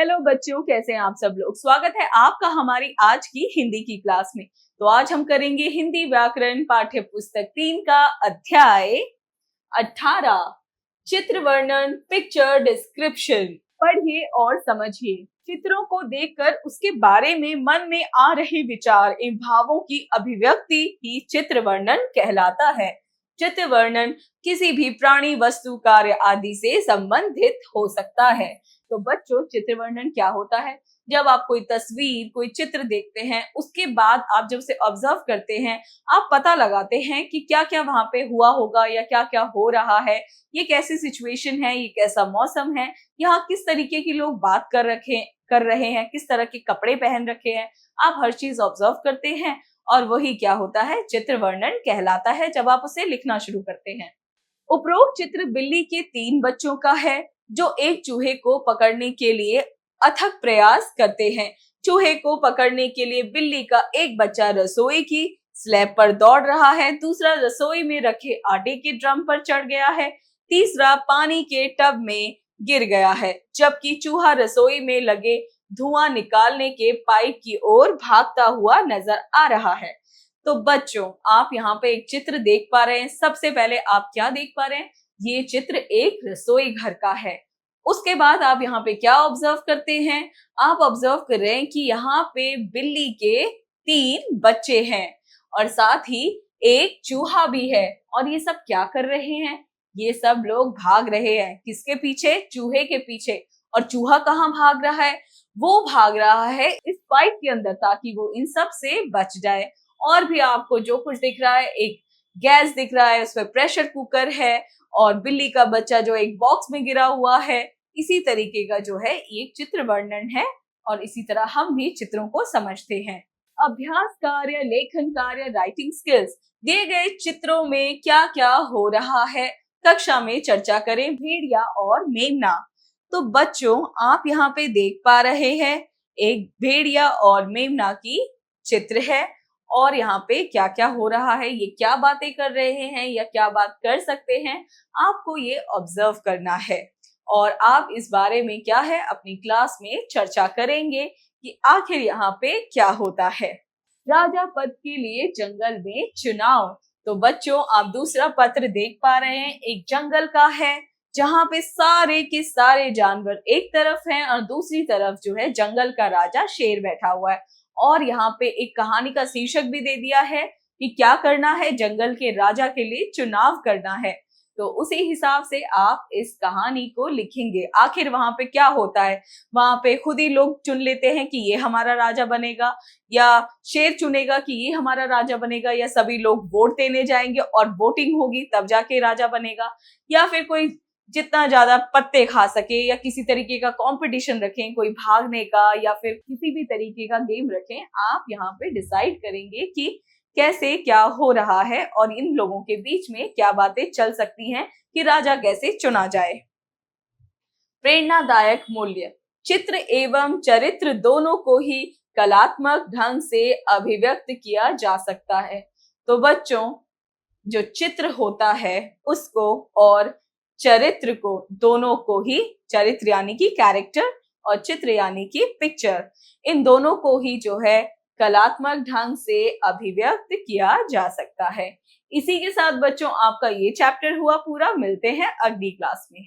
Hello बच्चों, कैसे हैं आप सब लोग। स्वागत है आपका हमारी आज की हिंदी की क्लास में। तो आज हम करेंगे हिंदी व्याकरण पाठ्य पुस्तक 3 का अध्याय 18 चित्र वर्णन, पिक्चर डिस्क्रिप्शन। पढ़िए और समझिए। चित्रों को देखकर उसके बारे में मन में आ रहे विचार एवं भावों की अभिव्यक्ति ही चित्र वर्णन कहलाता है। चित्र वर्णन किसी भी प्राणी, वस्तु, कार्य आदि से संबंधित हो सकता है। तो बच्चों, चित्र वर्णन क्या होता है? जब आप कोई तस्वीर, कोई चित्र देखते हैं, उसके बाद आप जब उसे ऑब्जर्व करते हैं, आप पता लगाते हैं कि क्या क्या वहां पे हुआ होगा या क्या क्या हो रहा है, ये कैसी सिचुएशन है, ये कैसा मौसम है, यहाँ किस तरीके के लोग बात कर रहे हैं, किस तरह के कपड़े पहन रखे हैं। आप हर चीज ऑब्जर्व करते हैं और वही क्या होता है, चित्र वर्णन कहलाता है जब आप उसे लिखना शुरू करते हैं। उपरोक्त चित्र बिल्ली के 3 बच्चों का है जो एक चूहे को पकड़ने के लिए अथक प्रयास करते हैं। चूहे को पकड़ने के लिए बिल्ली का एक बच्चा रसोई की स्लैब पर दौड़ रहा है, दूसरा रसोई में रखे आटे के ड्रम पर चढ़ गया है, तीसरा पानी के टब में गिर गया है, जबकि चूहा रसोई में लगे धुआं निकालने के पाइप की ओर भागता हुआ नजर आ रहा है। तो बच्चों, आप यहाँ पे एक चित्र देख पा रहे हैं। सबसे पहले आप क्या देख पा रहे हैं? ये चित्र एक रसोई घर का है। उसके बाद आप यहाँ पे क्या ऑब्जर्व करते हैं? आप ऑब्जर्व कर रहे हैं कि यहाँ पे बिल्ली के 3 बच्चे हैं और साथ ही एक चूहा भी है। और ये सब क्या कर रहे हैं? ये सब लोग भाग रहे हैं। किसके पीछे? चूहे के पीछे। और चूहा कहाँ भाग रहा है? वो भाग रहा है इस पाइप के अंदर, ताकि वो इन सब से बच जाए। और भी आपको जो कुछ दिख रहा है, एक गैस दिख रहा है, उसमें प्रेशर कुकर है और बिल्ली का बच्चा जो एक बॉक्स में गिरा हुआ है। इसी तरीके का जो है एक चित्र वर्णन है और इसी तरह हम भी चित्रों को समझते हैं। अभ्यास कार्य, लेखन कार्य, राइटिंग स्किल्स। दिए गए चित्रों में क्या क्या हो रहा है, कक्षा में चर्चा करें। भेड़िया और मेमना। तो बच्चों, आप यहाँ पे देख पा रहे हैं एक भेड़िया और मेमना की चित्र है और यहाँ पे क्या क्या हो रहा है, ये क्या बातें कर रहे हैं या क्या बात कर सकते हैं, आपको ये ऑब्जर्व करना है। और आप इस बारे में क्या है अपनी क्लास में चर्चा करेंगे कि आखिर यहाँ पे क्या होता है। राजा पद के लिए जंगल में चुनाव। तो बच्चों, आप दूसरा पत्र देख पा रहे हैं, एक जंगल का है जहाँ पे सारे के सारे जानवर एक तरफ हैं और दूसरी तरफ जो है जंगल का राजा शेर बैठा हुआ है। और यहाँ पे एक कहानी का शीर्षक भी दे दिया है कि क्या करना है, जंगल के राजा के लिए चुनाव करना है। तो उसी हिसाब से आप इस कहानी को लिखेंगे। आखिर वहां पे क्या होता है? वहां पे खुद ही लोग चुन लेते हैं कि ये हमारा राजा बनेगा, या शेर चुनेगा कि ये हमारा राजा बनेगा, या सभी लोग वोट देने जाएंगे और वोटिंग होगी तब जाके राजा बनेगा, या फिर कोई जितना ज्यादा पत्ते खा सके या किसी तरीके का कंपटीशन रखें, कोई भागने का या फिर किसी भी तरीके का गेम रखें। आप यहाँ पे डिसाइड करेंगे कि कैसे क्या हो रहा है और इन लोगों के बीच में क्या बातें चल सकती हैं कि राजा कैसे चुना जाए। प्रेरणादायक मूल्य। चित्र एवं चरित्र दोनों को ही कलात्मक ढंग से अभिव्यक्त किया जा सकता है। तो बच्चों, जो चित्र होता है उसको और चरित्र को, दोनों को ही, चरित्र यानी कि कैरेक्टर और चित्र यानी कि पिक्चर, इन दोनों को ही जो है कलात्मक ढंग से अभिव्यक्त किया जा सकता है। इसी के साथ बच्चों, आपका ये चैप्टर हुआ पूरा। मिलते हैं अगली क्लास में।